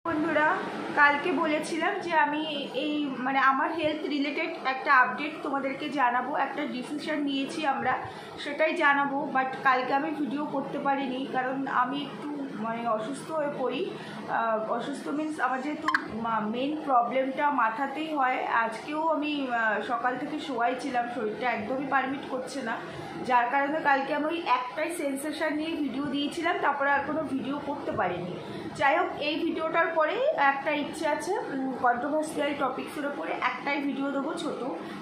বন্ধুরা, কালকে বলেছিলাম যে আমি এই আমার হেলথ রিলেটেড একটা আপডেট তোমাদেরকে জানাবো। একটা ডিসিশন নিয়েছি আমরা, সেটাই জানাবো। বাট কালকে আমি ভিডিও করতে পারিনি কারণ আমি একটু অসুস্থ হয়ে পড়ি। অসুস্থ মিন্স আমার যেহেতু মেন প্রবলেমটা মাথাতেই হয়। আজকেও আমি সকাল থেকে শোয়াই ছিলাম, শরীরটা একদমই পারমিট করছে না, যার কারণে কালকে আমি ওই একটাই সেন্সেশন নিয়ে ভিডিও দিয়েছিলাম, তারপরে আর কোনো ভিডিও করতে পারিনি। যাই হোক, এই ভিডিওটার পরে একটা ইচ্ছে আছে কন্ট্রোভার্সিয়াল টপিক্সের ওপরে একটাই ভিডিও দেবো ছোট।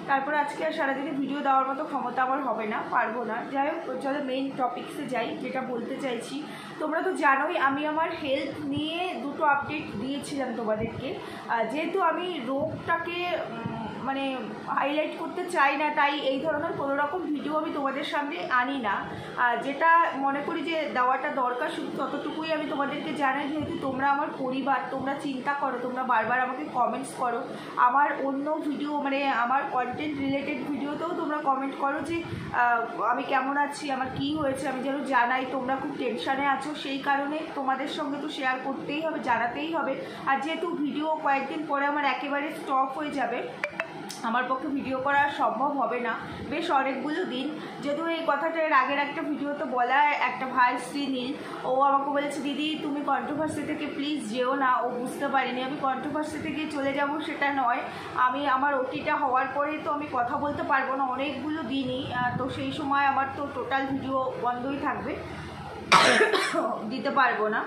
তারপরে আজকে আর সারাদিনে ভিডিও দেওয়ার মতো ক্ষমতা আমার হবে না, পারবো না। যাই হোক, চলো মেইন টপিক্সে যাই। যেটা বলতে চাইছি, তোমরা তো জানোই আমি আমার হেলথ নিয়ে দুটো আপডেট দিয়েছিলাম তোমাদেরকে। যেহেতু আমি রোগটাকে হাইলাইট করতে চাই না, তাই এই ধরনের কোনো রকম ভিডিও আমি তোমাদের সামনে আনি না। যেটা মনে করি যে দেওয়াটা দরকার শুধু ততটুকুই আমি তোমাদেরকে জানাই। যেহেতু তোমরা আমার পরিবার, তোমরা চিন্তা করো, তোমরা বারবার আমাকে কমেন্টস করো। আমার অন্য ভিডিও আমার কন্টেন্ট রিলেটেড ভিডিওতেও তোমরা কমেন্ট করো যে আমি কেমন আছি, আমার কি হয়েছে আমি যেন জানাই। তোমরা খুব টেনশানে আছো, সেই কারণে তোমাদের সঙ্গে তো শেয়ার করতেই হবে, জানাতেই হবে। আর যেহেতু ভিডিও কয়েকদিন পরে আমার একেবারে স্টপ হয়ে যাবে, আমার পক্ষে ভিডিও করা সম্ভব হবে না বেশ অনেকগুলো দিন। যদিও এই কথাটা এর আগের একটা ভিডিওতে বলা, একটা ভাই শ্রীনীল, ও আমাকে বলেছে দিদি তুমি কন্ট্রোভার্সি থেকে প্লিজ যেও না। ও বুঝতে পারিনি আমি কন্ট্রোভার্সি থেকে চলে যাব, সেটা নয়। আমি আমার ওটিটা হওয়ার পরে তো আমি কথা বলতে পারবো না অনেকগুলো দিনই, তো সেই সময় আমার তো টোটাল ভিডিও বন্ধই থাকবে, দিতে পারবো না।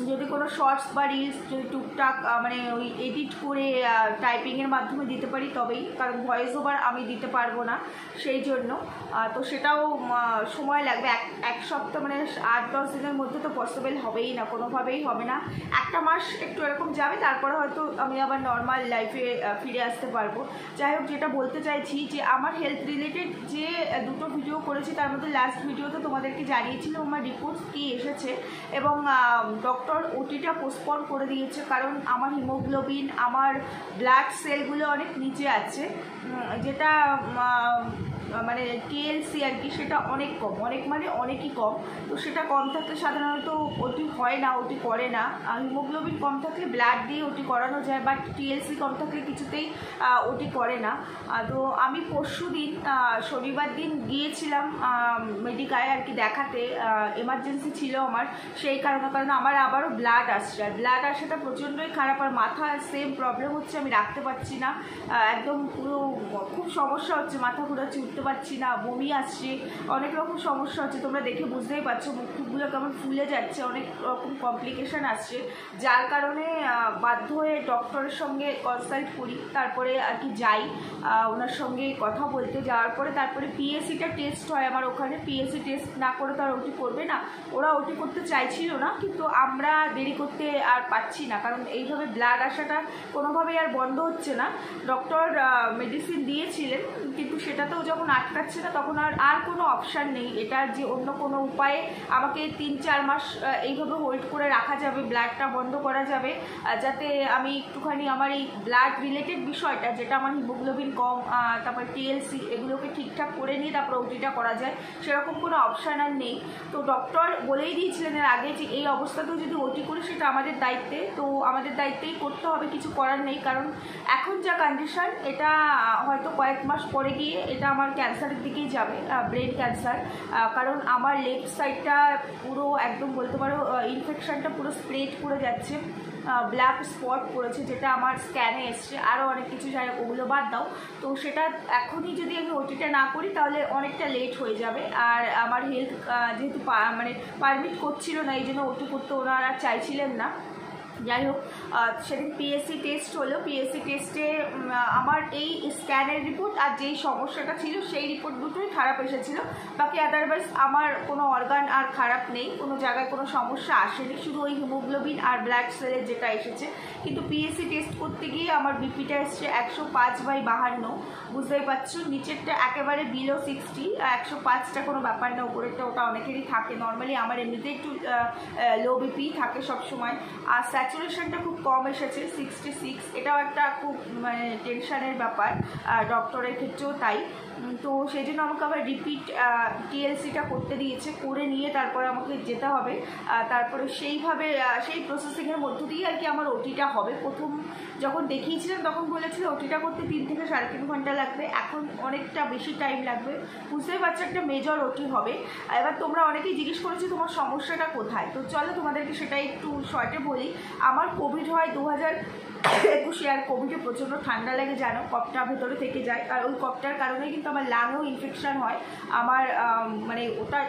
যদি কোনো শর্টস বা রিলস যদি টুকটাক ওই এডিট করে টাইপিংয়ের মাধ্যমে দিতে পারি তবেই, কারণ ভয়েস ওভার আমি দিতে পারবো না সেই জন্য। তো সেটাও সময় লাগবে, এক সপ্তাহ 8-10 দিনের মধ্যে তো পসিবল হবেই না, কোনোভাবেই হবে না। একটা মাস একটু এরকম যাবে, তারপরে হয়তো আমি আবার নর্মাল লাইফে ফিরে আসতে পারবো। যাই হোক, যেটা বলতে চাইছি যে আমার হেলথ রিলেটেড যে দুটো ভিডিও করেছি তার মধ্যে লাস্ট ভিডিওতে তোমাদেরকে জানিয়েছিল আমার রিপোর্টস কী এসেছে, এবং ডক্টর ওটিটা পোস্টপন করে দিয়েছে কারণ আমার হিমোগ্লোবিন, আমার ব্লাড সেলগুলো অনেক নিচে আছে, যেটা টিএলসি আর কি, সেটা অনেক কম, অনেকই কম। তো সেটা কম থাকলে সাধারণত ওটি হয় না, ওটি করে না। হিমোগ্লোবিন কম থাকলে ব্লাড দিয়ে ওটি করানো যায়, বাট টিএলসি কম থাকলে কিছুতেই ওটি করে না। তো আমি পরশু দিন শনিবার দিন গিয়েছিলাম মেডিকায় আর কি দেখাতে, এমার্জেন্সি ছিল আমার সেই কারণে, কারণ আমার আবারও ব্লাড আসছে, আর ব্লাড আসাটা প্রচণ্ডই খারাপ। আর মাথা সেম প্রবলেম হচ্ছে, আমি রাখতে পারছি না, একদম পুরো খুব সমস্যা হচ্ছে, মাথা ঘুরাচ্ছে, উঠতে পারছি না, বমি আসছে, অনেক রকম সমস্যা হচ্ছে। তোমরা দেখে বুঝতেই পারছো মুখগুলো কেমন ফুলে যাচ্ছে, অনেক রকম কমপ্লিকেশান আসছে, যার কারণে বাধ্য হয়ে ডক্টরের সঙ্গে কনসাল্ট করি, তারপরে আর কি যাই ওনার সঙ্গে কথা বলতে। যাওয়ার পরে তারপরে পিএসসিটা টেস্ট হয় আমার ওখানে। পিএসসি টেস্ট না করে তো আর ওটি করবে না, ওরা ওটি করতে চাইছিল না, কিন্তু আমরা দেরি করতে আর পাচ্ছি না, কারণ এইভাবে ব্লাড আসাটা কোনোভাবেই আর বন্ধ হচ্ছে না। ডক্টর মেডিসিন দিয়েছিলেন, কিন্তু সেটাতেও যখন আটকাচ্ছে না তখন আর কোনো অপশান নেই। এটার যে অন্য কোনো উপায়ে আমাকে 3-4 মাস এইভাবে হোল্ড করে রাখা যাবে, ব্লাডটা বন্ধ করা যাবে, যাতে আমি একটুখানি আমার এই ব্লাড রিলেটেড বিষয়টা, যেটা আমার হিমোগ্লোবিন কম, তারপর টিএলসি, এগুলোকে ঠিকঠাক করে নিয়ে তারপর ওটিটা করা যায়, সেরকম কোনো অপশান আর নেই। তো ডক্টর বলেই দিয়েছিলেন এর আগে যে এই অবস্থাতেও যদি ওটি করি সেটা আমাদের দায়িত্বে, তো আমাদের দায়িত্বেই করতে হবে, কিছু করার নেই। কারণ এখন যা কন্ডিশন, এটা হয়তো কয়েক মাস পরে গিয়ে এটা আমার ক্যান্সারের দিকেই যাবে, ব্রেন ক্যান্সার। কারণ আমার লেফট সাইডটা পুরো একদম বলতে পারো ইনফেকশনটা পুরো স্প্রেড করে যাচ্ছে, ব্ল্যাক স্পট পড়েছে, যেটা আমার স্ক্যানে এসছে, আরও অনেক কিছু, যাই হোক ওগুলো বাদ দাও। তো সেটা এখনই যদি আমি ওটিটা না করি তাহলে অনেকটা লেট হয়ে যাবে। আর আমার হেলথ যেহেতু পারমিট করছিল না, এই জন্য ওটি করতে ওনারা চাইছিলেন না। যাই হোক, সেদিন পিএসসি টেস্ট হলো। পিএসসি টেস্টে আমার এই স্ক্যানের রিপোর্ট আর যেই সমস্যাটা ছিল সেই রিপোর্ট দুটোই খারাপ এসেছিল। বাকি আদারওয়াইজ আমার কোনো অর্গান আর খারাপ নেই, কোনো জায়গায় কোনো সমস্যা আসেনি, শুধু ওই হিমোগ্লোবিন আর ব্লাড সেলের যেটা এসেছে। কিন্তু পিএসসি টেস্ট করতে গিয়ে আমার বিপিটা এসছে 105/52। বুঝতেই পারছো, নিচেরটা একেবারে বিলো 60, 105টা কোনো ব্যাপার না, উপরেরটা ওটা অনেকেরই থাকে নর্মালি। আমার এমনিতে একটু লো বিপি থাকে সবসময়। আর স্যাচুরেশনটা খুব কম এসেছে 66, এটাও একটা খুব মানে টেনশনের ব্যাপার, ডক্টরের ক্ষেত্রেও তাই। তো সেই জন্য আমাকে আবার রিপিট টিএলসিটা করতে দিয়েছে, করে নিয়ে তারপরে আমাকে যেতে হবে। তারপরে সেইভাবে সেই প্রসেসিংয়ের মধ্য দিয়ে আর কি আমার ওটিটা হবে। প্রথম যখন দেখিয়েছিলাম তখন বলেছিল ওটিটা করতে 3 থেকে 3.5 ঘন্টা লাগবে, এখন অনেকটা বেশি টাইম লাগবে। বুঝতেই পারছো একটা মেজর ওটি হবে। এবার তোমরা অনেকেই জিজ্ঞেস করেছো তোমার সমস্যাটা কোথায়, তো চলো তোমাদেরকে সেটা একটু শর্টে বলি। আমার কোভিড হয় 2021, আর কোভিডে প্রচণ্ড ঠান্ডা লাগে জানো, কফটা ভেতরে থেকে যায়, আর ওই কফটার কারণেই কিন্তু আমার লাঙেও ইনফেকশান হয়। আমার মানে ওটা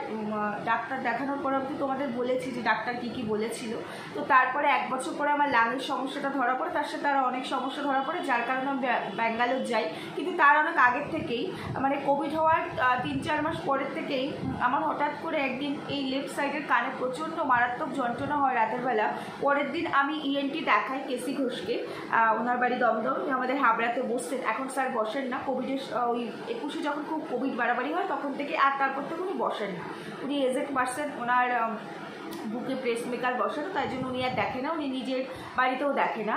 ডাক্তার দেখানোর পরে আমি তোমাদের বলেছি যে ডাক্তার কী কী বলেছিল। তো তারপরে 1 বছর পরে আমার লাঙের সমস্যাটা ধরা পড়ে, তার সাথে আরও অনেক সমস্যা ধরা পড়ে, যার কারণে আমি ব্যাঙ্গালোর যাই। কিন্তু তার অনেক আগের থেকেই মানে কোভিড হওয়ার 3-4 মাস পরের থেকেই আমার হঠাৎ করে একদিন এই লেফট সাইডের কানে প্রচণ্ড মারাত্মক যন্ত্রণা হয় রাতের বেলা। পরের দিন আমি ইএনটি দেখাই কেসি ঘোষকে, ওনার বাড়ি দমদম, আমাদের হাবড়াতে বসতেন, এখন স্যার বসেন না। কোভিডের ওই 21-এ যখন খুব কোভিড বাড়াবাড়ি হয় তখন থেকে, আর তারপর থেকে উনি বসেন না। উনি এজেড পার্সন, ওনার বুকে প্রেস মেকার বসানো, তাই জন্য উনি আর দেখে না, উনি নিজের বাড়িতেও দেখে না।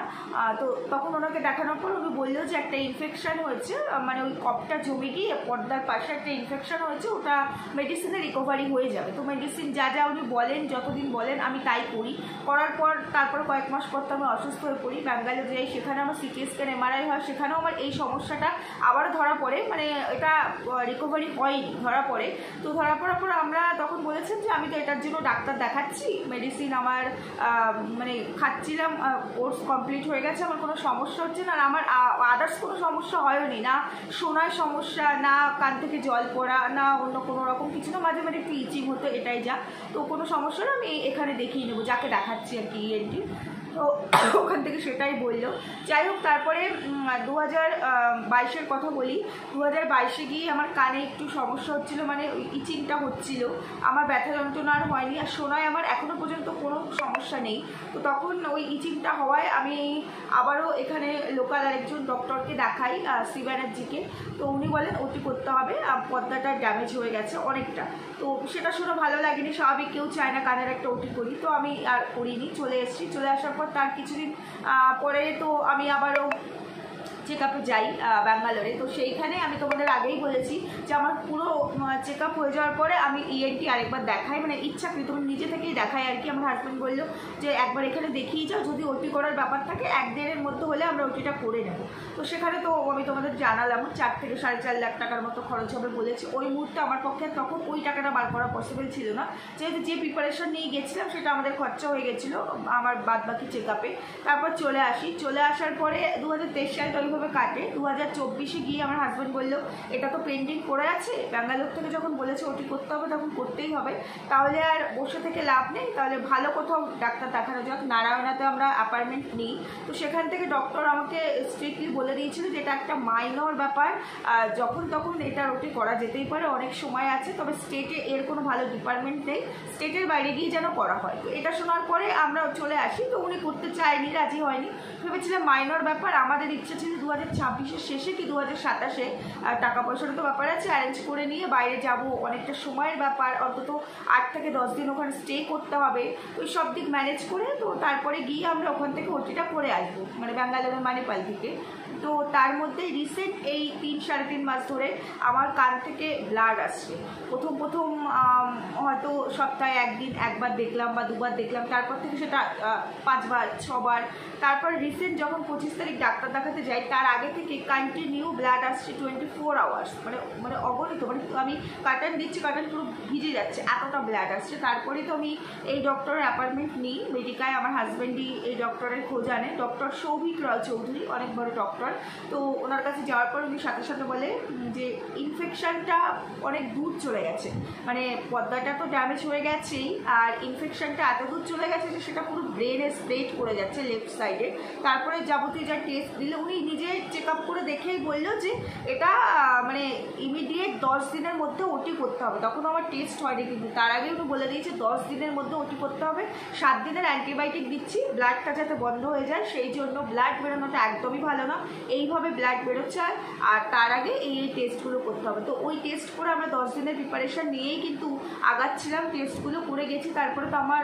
তো তখন ওনাকে দেখানোর পর উনি বললো যে একটা ইনফেকশান হয়েছে, মানে ওই কফটা জমে গিয়ে পর্দার পাশে একটা ইনফেকশান হয়েছে, ওটা মেডিসিনে রিকভারি হয়ে যাবে। তো মেডিসিন যা যা উনি বলেন, যতদিন বলেন আমি তাই করি। করার পর তারপর কয়েক মাস পর তো আমি অসুস্থ হয়ে পড়ি, ব্যাঙ্গালোর যাই, সেখানে আমার সিটি স্ক্যান এমআরআই হয়, সেখানেও আমার এই সমস্যাটা আবারও ধরা পড়ে, মানে এটা রিকভারি হয়নি, ধরা পড়ে। তো ধরা পড়ার পর আমরা তখন বলেছেন যে আমি তো এটার জন্য ডাক্তার দেখাচ্ছি, মেডিসিন আমার মানে খাচ্ছিলাম, কোর্স কমপ্লিট হয়ে গেছে, আমার কোনো সমস্যা হচ্ছে না, আর আমার আদার্স কোনো সমস্যা হয়নি, না শোনার সমস্যা, না কান থেকে জল পড়া, না অন্য কোনো রকম কিছু না, মাঝে মাঝে একটু ইচিং হতো, এটাই যা। তো কোনো সমস্যা না, আমি এখানে দেখিয়ে নেবো, যাকে দেখাচ্ছি আর কি ইএনটি। তো ওখান থেকে সেটাই বললো। যাই হোক, তারপরে 2022-এর কথা বলি। 2022-এ গিয়ে আমার কানে একটু সমস্যা হচ্ছিলো, মানে ওই ইচিংটা হচ্ছিল, আমার ব্যথা যন্ত্রণা আর হয়নি, আর শোনায় আমার এখনও পর্যন্ত কোনো সমস্যা নেই। তো তখন ওই ইচিংটা হওয়ায় আমি আবারও এখানে লোকাল আরেকজন ডক্টরকে দেখাই, শ্রী ব্যানার্জিকে। তো উনি বলেন ওটি করতে হবে, পর্দাটা ড্যামেজ হয়ে গেছে অনেকটা। তো সেটা শুনে ভালো লাগেনি, স্বাভাবিক, কেউ চায় না কানের একটা ওটি করি, তো আমি আর করিনি, চলে এসেছি। চলে আসার পর তার কিছুদিন পরে তো আমি আবারও চেক আপে যাই ব্যাঙ্গালোরে। তো সেইখানে আমি তোমাদের আগেই বলেছি যে আমার পুরো চেক আপ হয়ে যাওয়ার পরে আমি ইএনটি আরেকবার দেখাই, মানে ইচ্ছাকৃত নিজে থেকেই দেখাই আর কি। আমার হাজব্যান্ড বললো যে একবার এখানে দেখিয়ে যাও, যদি ওটি করার ব্যাপার থাকে 1-1.5-এর মধ্যে হলে আমরা ওটিটা করে নেব। তো সেখানে তো আমি তোমাদের জানালাম 4 থেকে 4.5 লাখ টাকার মতো খরচ হবে বলেছি। ওই মুহূর্তে আমার পক্ষে তখন ওই টাকাটা বার করা পসিবল ছিল না, যেহেতু যে প্রিপারেশন নিয়ে গেছিলাম সেটা আমাদের খরচা হয়ে গেছিলো আমার বাদ বাকি চেক আপে। তারপর চলে আসি, চলে আসার পরে 2023 সালটা ওইভাবে কাটে। 2024-এ গিয়ে আমার হাজব্যান্ড বললো এটা তো পেন্ডিং পড়ে আছে, ব্যাঙ্গালোর থেকে যখন বলেছে ওটি করতে হবে তখন করতেই হবে, তাহলে আর বসে থেকে লাভ নেই, তাহলে ভালো কোথাও ডাক্তার দেখানো যাক। নারায়ণাতে আমরা অ্যাপয়েন্টমেন্ট নিই। তো সেখান থেকে ডক্টর আমাকে স্ট্রিক্টলি বলে দিয়েছিল যে এটা একটা মাইনর ব্যাপার, যখন তখন এটা ওটি করা যেতেই পারে, অনেক সময় আছে, তবে স্টেটে এর কোনো ভালো ডিপার্টমেন্ট নেই, স্টেটের বাইরে গিয়ে যেন করা হয়। তো এটা শোনার পরে আমরা চলে আসি। তো উনি করতে চায়নি, রাজি হয়নি, ভেবেছিলাম মাইনর ব্যাপার। আমাদের ইচ্ছা ছিল 2026-এর শেষে কি 2027-এ, টাকা পয়সারও তো ব্যাপার আছে, অ্যারেঞ্জ করে নিয়ে বাইরে যাব, অনেকটা সময়ের ব্যাপার, অন্তত 8 থেকে 10 দিন ওখানে স্টে করতে হবে, ওই সব দিক ম্যানেজ করে তো তারপরে গিয়ে আমরা ওখান থেকে ওটিটা করে আসবো, মানে ব্যাঙ্গালোরের মানিপাল থেকে। তো তার মধ্যে রিসেন্ট এই 3-3.5 মাস ধরে আমার কান থেকে ব্লাড আসছে। প্রথম হয়তো সপ্তাহে একবার দেখলাম বা 2বার দেখলাম, তারপর থেকে সেটা 5বার 6বার। তারপর রিসেন্ট যখন 25 তারিখ ডাক্তার দেখাতে যাই, তার আগে থেকে কন্টিনিউ ব্লাড আসছে 24 আওয়ার্স, মানে অগণিত, মানে আমি কাটান দিচ্ছি, কাটান পুরো ভিজে যাচ্ছে, এতটা ব্লাড আসছে। তারপরে তো আমি এই ডক্টরের অ্যাপয়েন্টমেন্ট নিই মেডিকায়, আমার হাজব্যান্ডই এই ডক্টরের খোঁজ আনে, ডক্টর সৌভিক রয় চৌধুরী, অনেক বড় ডক্টর। তো ওনার কাছে যাওয়ার পর উনি সাথে সাথে বলে যে ইনফেকশানটা অনেক দূর চলে গেছে, মানে পর্দাটা তো ড্যামেজ হয়ে গেছেই, আর ইনফেকশানটা এত দূর চলে গেছে যে সেটা পুরো ব্রেনে স্প্রেড করে যাচ্ছে লেফট সাইডে। তারপরে যাবতীয় যা টেস্ট দিলে উনি নিজে ইমিডিয়েট চেক আপ করে দেখেই বললো যে এটা মানে ইমিডিয়েট 10 দিনের মধ্যে ওটি করতে হবে। তখন আমার টেস্ট হয়নি, কিন্তু তার আগে উনি বলে দিয়েছে 10 দিনের মধ্যে ওটি করতে হবে, 7 দিনের অ্যান্টিবায়োটিক দিচ্ছি ব্লাডটা যাতে বন্ধ হয়ে যায়। সেই জন্য ব্লাড বেরোনোটা একদমই ভালো না, এইভাবে ব্লাড বেরোচ্ছে, আর তার আগে এই টেস্টগুলো করতে হবে। তো ওই টেস্ট করে আমরা 10 দিনের প্রিপারেশান নিয়েই কিন্তু আগাচ্ছিলাম, টেস্টগুলো করে গেছি। তারপরে তো আমার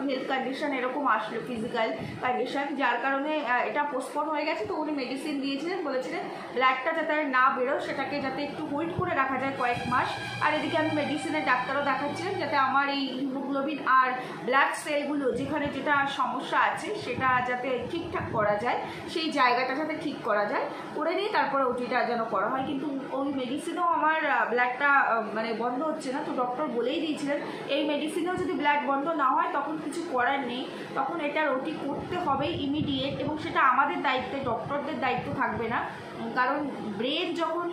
হেলথ কন্ডিশন এরকম আসলো, ফিজিক্যাল কন্ডিশন, যার কারণে এটা পোস্টপোন হয়ে গেছে। তো উনি মেডিসিন দিয়েছিলেন, বলেছিলেন ব্লাডটা যাতে না বেরো সেটাকে যাতে একটু হোল্ড করে রাখা যায় কয়েক মাস। আর এদিকে আমি মেডিসিনের ডাক্তারও দেখাচ্ছিলাম যাতে আমার এই হিমোগ্লোবিন আর ব্লাড সেলগুলো যেখানে যেটা সমস্যা আছে সেটা যাতে ঠিকঠাক করা যায়, সেই জায়গাটা যাতে ঠিক করা যায়, করে নিয়ে তারপরে ওটিটা যেন করা হয়। কিন্তু ওই মেডিসিনেও আমার ব্লাডটা মানে বন্ধ হচ্ছে না। তো ডক্টর বলেই দিয়েছিলেন এই মেডিসিনেও যদি ব্লাড বন্ধ না হয় তখন কিছু করার নেই, তখন এটার ওটি করতে হবে ইমিডিয়েট, এবং সেটা আমাদের দায়িত্বে, ডক্টরদের দায়িত্ব থাকবে না। কারণ ব্রেন যখন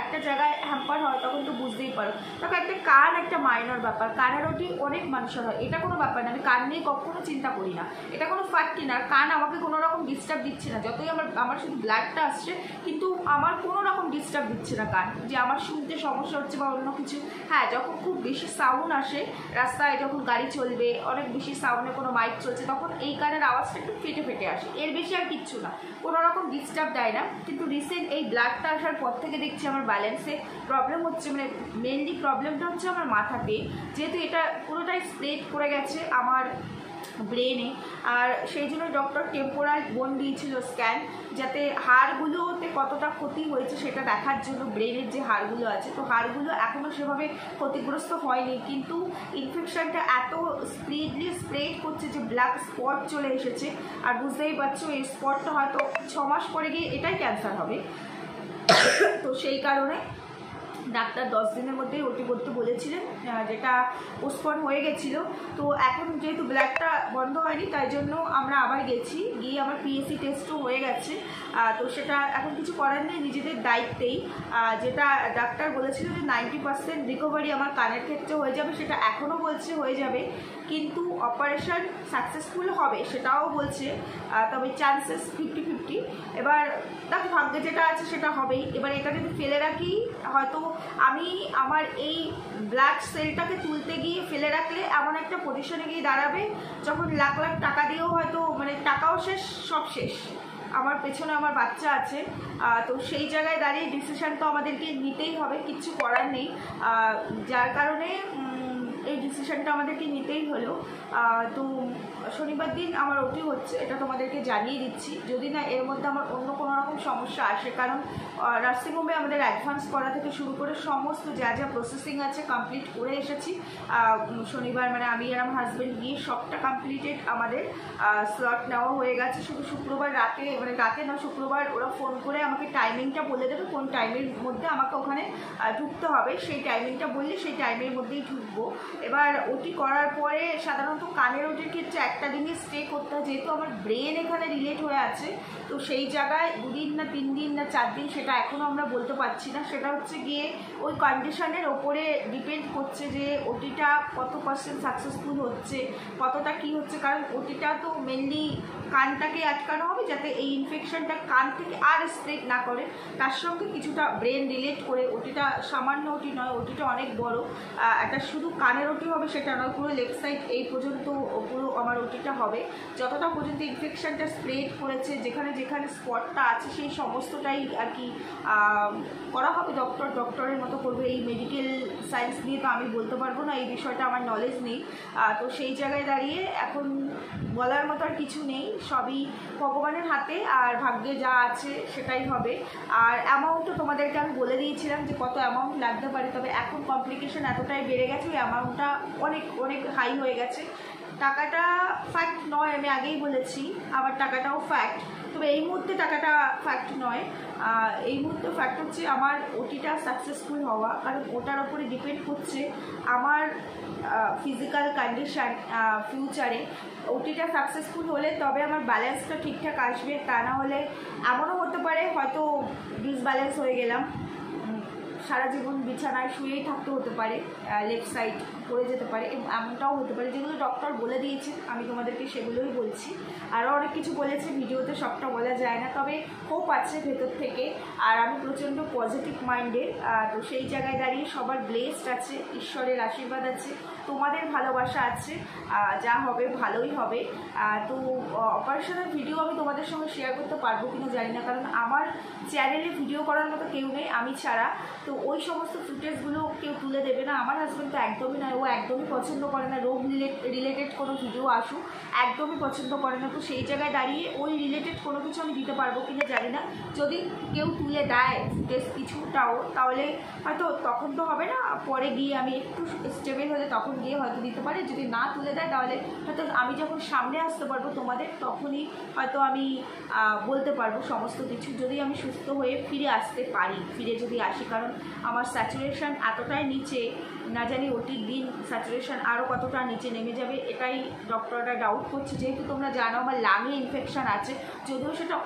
একটা জায়গায় হ্যাম্পার হয় তখন তো বুঝতেই পারো। তখন একটা কান একটা মাইনর ব্যাপার, কানের ওটি অনেক মানুষের হয়, এটা কোনো ব্যাপার না, আমি কান নিয়ে কখনো চিন্তা করি না, এটা কোনো ফ্যাক্টই না। কান আমাকে কোনো রকম ডিস্টার্ব দিচ্ছে না, যতই আমার শুধু ব্লাডটা আসছে, কিন্তু আমার কোনো রকম ডিস্টার্ব দিচ্ছে না কান, যে আমার শুনতে সমস্যা হচ্ছে বা অন্য কিছু। হ্যাঁ, যখন খুব বেশি সাউন্ড আসে রাস্তায়, যখন গাড়ি চলবে, অনেক বেশি সাউন্ডে কোনো মাইক চলছে, তখন এই কানের আওয়াজটা একটু ফেটে ফেটে আসে, এর বেশি আর কিচ্ছু না, কোনো রকম ডিস্টার্ব দেয় না। কিন্তু রিসেন্ট এই ব্লাডটা আসার পর থেকে দেখছি আমার ব্যালেন্সে প্রবলেম হচ্ছে, মানে মেনলি প্রবলেমটা হচ্ছে আমার মাথাতে, যেহেতু এটা পুরোটাই স্প্রেড করে গেছে আমার ব্রেনে। আর সেই জন্য ডক্টর টেম্পোরাল বোন দিয়েছিল স্ক্যান, যাতে হাড়গুলোতে কতটা ক্ষতি হয়েছে সেটা দেখার জন্য, ব্রেনের যে হাড়গুলো আছে, তো হাড়গুলো এখনও সেভাবে ক্ষতিগ্রস্ত হয়নি, কিন্তু ইনফেকশনটা এত স্পিডলি স্প্রেড করছে যে ব্ল্যাক স্পট চলে এসেছে। আর বুঝতেই পারছো এই স্পটটা হয়তো 6 মাস পরে গিয়ে এটাই ক্যান্সার হবে। তো সেই কারণে ডাক্তার 10 দিনের মধ্যেই ওটি করতে বলেছিলেন, যেটা পোস্টপন হয়ে গেছিলো। তো এখন যেহেতু ব্লাডটা বন্ধ হয়নি, তাই জন্য আমরা আবার গেছি, গিয়ে আমার পিএসসি টেস্টও হয়ে গেছে। তো সেটা এখন কিছু করার নেই, নিজেদের দায়িত্বেই। যেটা ডাক্তার বলেছিল যে 90% রিকভারি আমার কানের ক্ষেত্রে হয়ে যাবে, সেটা এখনও বলছে হয়ে যাবে, কিন্তু অপারেশন সাকসেসফুল হবে সেটাও বলছে, তবে চান্সেস 50-50। এবার দেখো ভাগ্যে যেটা আছে সেটা হবেই। এবার এটা যদি ফেলে রাখি, হয়তো আমি আমার এই ব্লাড সেলটাকে তুলতে গিয়ে ফেলে রাখলে এমন একটা পজিশনে গিয়ে দাঁড়াবে যখন লাখ লাখ টাকা দিয়েও হয়তো মানে টাকাও শেষ, সব শেষ, আমার পেছনে আমার বাচ্চা আছে। তো সেই জায়গায় দাঁড়িয়ে ডিসিশান তো আমাদেরকে নিতেই হবে, কিচ্ছু করার নেই। যার কারণে এই ডিসিশানটা আমাদেরকে নিতেই হলো। তো শনিবার দিন আমার ওটি হচ্ছে, এটা তোমাদেরকে জানিয়ে দিচ্ছি, যদি না এর মধ্যে আমার অন্য কোনো রকম সমস্যা আসে। কারণ নার্সিংহোমে আমাদের অ্যাডভান্স করা থেকে শুরু করে সমস্ত যা যা প্রসেসিং আছে কমপ্লিট করে এসেছি। শনিবার মানে আমি আর আমার হাজব্যান্ড গিয়ে সবটা কমপ্লিটেড, আমাদের স্লট নেওয়া হয়ে গেছে। শুধু শুক্রবার রাতে, মানে রাতে না, শুক্রবার ওরা ফোন করে আমাকে টাইমিংটা বলে দেবে, কোন টাইমের মধ্যে আমাকে ওখানে ঢুকতে হবে, সেই টাইমিংটা বললে সেই টাইমের মধ্যেই ঢুকবো। এবার ওটি করার পরে সাধারণত কানের ওটির ক্ষেত্রে একটা দিনই স্টে করতে হয়, যেহেতু আমার ব্রেন এখানে রিলেট হয়ে আছে। তো সেই জায়গায় 2 দিন না 3 দিন না 4 দিন সেটা এখনও আমরা বলতে পারছি না, সেটা হচ্ছে গিয়ে ওই কন্ডিশনের ওপরে ডিপেন্ড করছে যে ওটিটা কত % সাকসেসফুল হচ্ছে, কতটা কি হচ্ছে। কারণ ওটিটা তো মেনলি কানটাকে আটকানো হবে যাতে এই ইনফেকশনটা কান থেকে আর স্প্রেড না করে, তার সঙ্গে কিছুটা ব্রেন রিলেট করে। ওটিটা সামান্য ওটি নয়, ওটিটা অনেক বড়, একটা শুধু কানের ওটি হবে সেটা নয়, পুরো লেফট সাইড এই পর্যন্ত পুরো আমার ওটিটা হবে। যতটা পর্যন্ত ইনফেকশনটা স্প্রেড করেছে, যেখানে যেখানে স্পটটা আছে সেই সমস্তটাই আর কি করা হবে। ডক্টরের মতো করবে, এই মেডিকেল সায়েন্স নিয়ে তো আমি বলতে পারবো না, এই বিষয়টা আমার নলেজ নেই। তো সেই জায়গায় দাঁড়িয়ে এখন বলার মতো আর কিছু নেই, সবই ভগবানের হাতে, আর ভাগ্যে যা আছে সেটাই হবে। আর অ্যামাউন্টও তোমাদেরকে আমি বলে দিয়েছিলাম যে কত অ্যামাউন্ট লাগতে পারে, তবে এখন কমপ্লিকেশন এতটাই বেড়ে গেছে, ওই অ্যামাউন্টটা অনেক অনেক হাই হয়ে গেছে। টাকাটা ফ্যাক্ট নয়, আমি আগেই বলেছি, আবার টাকাটাও ফ্যাক্ট, তবে এই মুহূর্তে টাকাটা ফ্যাক্ট নয়। এই মুহূর্তে ফ্যাক্ট হচ্ছে আমার ওটিটা সাকসেসফুল হওয়া, কারণ ওটার ওপরে ডিপেন্ড করছে আমার ফিজিক্যাল কন্ডিশান ফিউচারে। ওটিটা সাকসেসফুল হলে তবে আমার ব্যালেন্সটা ঠিকঠাক আসবে, তা না হলে এমনও হতে পারে হয়তো ডিসব্যালেন্স হয়ে গেলাম। সারা জীবন বিছানায় শুয়েই থাকতে হতে পারে, লেফট সাইড পড়ে যেতে পারে, এমনটাও হতে পারে। যেগুলো ডক্টর বলে দিয়েছেন আমি তোমাদেরকে সেগুলোই বলছি। আরও অনেক কিছু বলেছে, ভিডিওতে সবটা বলা যায় না, তবে হোপ আছে ভেতর থেকে। আর আমি প্রচণ্ড পজিটিভ মাইন্ডের, তো সেই জায়গায় দাঁড়িয়ে সবার ব্লেসড আছে, ঈশ্বরের আশীর্বাদ আছে, তোমাদের ভালোবাসা আছে, যা হবে ভালোই হবে। তো অপারেশনের ভিডিও আমি তোমাদের সঙ্গে শেয়ার করতে পারবো কিনা জানি না, কারণ আমার চ্যানেলে ভিডিও করার মতো কেউ নেই আমি ছাড়া। তো ওই সমস্ত ফুটেজগুলো কেউ তুলে দেবে না। আমার হাজব্যান্ড তো একদমই নয়, ও একদমই পছন্দ করে না রোগ রিলেটেড কোনো ভিডিও আসুক, একদমই পছন্দ করে না। তো সেই জায়গায় দাঁড়িয়ে ওই রিলেটেড কোনো কিছু আমি দিতে পারবো কিনা জানি না। যদি কেউ তুলে দেয় ফুটেজ কিছুটাও, তাহলে হয়তো তখন তো হবে না, পরে গিয়ে আমি একটু স্টেবল হলে তখন গিয়ে হয়তো দিতে পারে। যদি না তুলে দেয় তাহলে হয়তো আমি যখন সামনে আসতে পারবো তোমাদের, তখনই হয়তো আমি বলতে পারবো সমস্ত কিছু, যদি আমি সুস্থ হয়ে ফিরে আসতে পারি, ফিরে যদি আসি। কারণ আমার স্যাচুরেশন এতটাই নিচে, না জানি ওটির দিন স্যাচুরেশন আরও কতটা নিচে নেমে যাবে, এটাই ডক্টররা ডাউট করছে। যেহেতু তোমরা জানো আমার লাঙে ইনফেকশান আছে, যদিও সেটা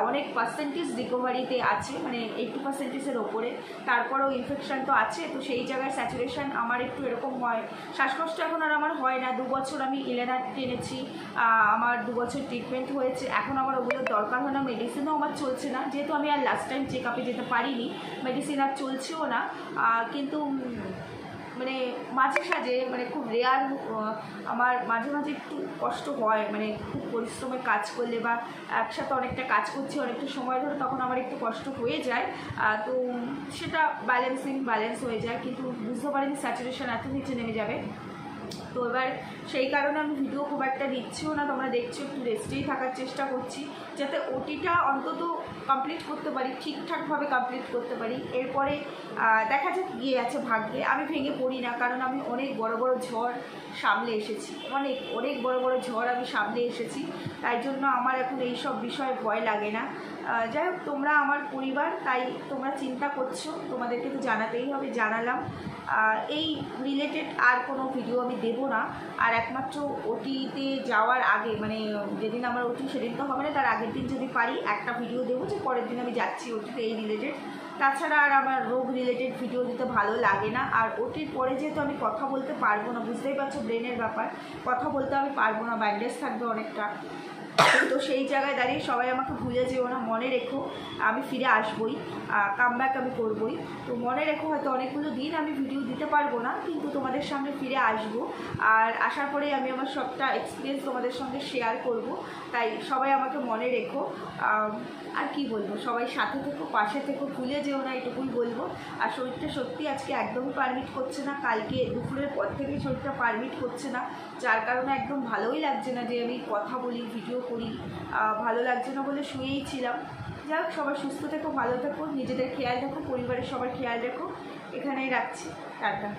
অনেক পার্সেন্টেজ রিকভারিতে আছে, মানে 80%-এর ওপরে, তারপরেও ইনফেকশান তো আছে। তো সেই জায়গায় স্যাচুরেশন আমার একটু এরকম হয়। শ্বাসকষ্ট এখন আর আমার হয় না। 2 বছর আমি ইলেনার টেনেছি, আমার 2 বছর ট্রিটমেন্ট হয়েছে, এখন আমার ওগুলোর দরকার হয় না। মেডিসিনও আমার চলছে না, যেহেতু আমি আর লাস্ট টাইম চেক আপে যেতে পারিনি, মেডিসিন আর চলছেও না। কিন্তু মানে মাঝে সাঝে, মানে খুব রেয়ার, আমার মাঝে মাঝে একটু কষ্ট হয়, মানে খুব পরিশ্রমে কাজ করলে বা একসাথে অনেকটা কাজ করছি অনেকটা সময় ধরে, তখন আমার একটু কষ্ট হয়ে যায়। তো সেটা ব্যালেন্স হয়ে যায়, কিন্তু বুঝতে পারিনি স্যাচুরেশন এত নিচে নেমে যাবে। তো এবার সেই কারণে আমি ভিডিও খুব একটা দিচ্ছিও না, তোমরা দেখছো, একটু রেস্টেই থাকার চেষ্টা করছি, যাতে ওটিটা অন্তত কমপ্লিট করতে পারি, ঠিকঠাকভাবে কমপ্লিট করতে পারি। এরপরে দেখা যাক গিয়ে আছে ভাগ্যে। আমি ভেঙে পড়ি না, কারণ আমি অনেক বড় বড় ঝড় সামলে এসেছি, অনেক বড় বড় ঝড় আমি সামলে এসেছি, তাই জন্য আমার এখন এইসব বিষয়ে ভয় লাগে না। যাই হোক, তোমরা আমার পরিবার, তাই তোমরা চিন্তা করছো, তোমাদেরকে তো জানাতেই হবে, জানালাম। এই রিলেটেড আর কোনো ভিডিও আমি দেবো না। আর একমাত্র ওটিতে যাওয়ার আগে, মানে যেদিন আমার ওটি সেদিন তো হবে না, তার আগের দিন যদি পারি একটা ভিডিও দেবো যে পরের দিন আমি যাচ্ছি ওটিতে, এই রিলেটেড। তাছাড়া আর আমার রোগ রিলেটেড ভিডিও দিতে ভালো লাগে না। আর ওটির পরে যেহেতু আমি কথা বলতে পারবো না, বুঝতেই পারছো ব্রেনের ব্যাপার, কথা বলতে আমি পারবো না, ব্যান্ডেজ থাকবে অনেকটা। তো সেই জায়গায় দাঁড়িয়ে সবাই আমাকে ভুলে যেও না, মনে রেখো আমি ফিরে আসবই, কামব্যাক আমি করবই। তো মনে রেখো, হয়তো অনেকগুলো দিন আমি ভিডিও দিতে পারবো না, কিন্তু তোমাদের সামনে ফিরে আসবো। আর আসার পরে আমি আমার সবটা এক্সপিরিয়েন্স তোমাদের সঙ্গে শেয়ার করব। তাই সবাই আমাকে মনে রেখো। আর কি বলবো, সবাই সাথে থেকো, পাশে থেকো, ভুলে যেও না, এটুকুই বলবো। আর শরীরটা সত্যি আজকে একদমই পারমিট করছে না, কালকে দুপুরের পর থেকেই শরীরটা পারমিট করছে না, যার কারণে একদম ভালোই লাগছে না যে আমি কথা বলি, ভিডিও করি, ভালো লাগছে না বলে শুয়েই ছিলাম। যাই হোক, সবাই সুস্থ থেকো, ভালো থেকো, নিজেদের খেয়াল রাখো, পরিবারের সবার খেয়াল রাখো। এখানেই রাখছি, টাটা।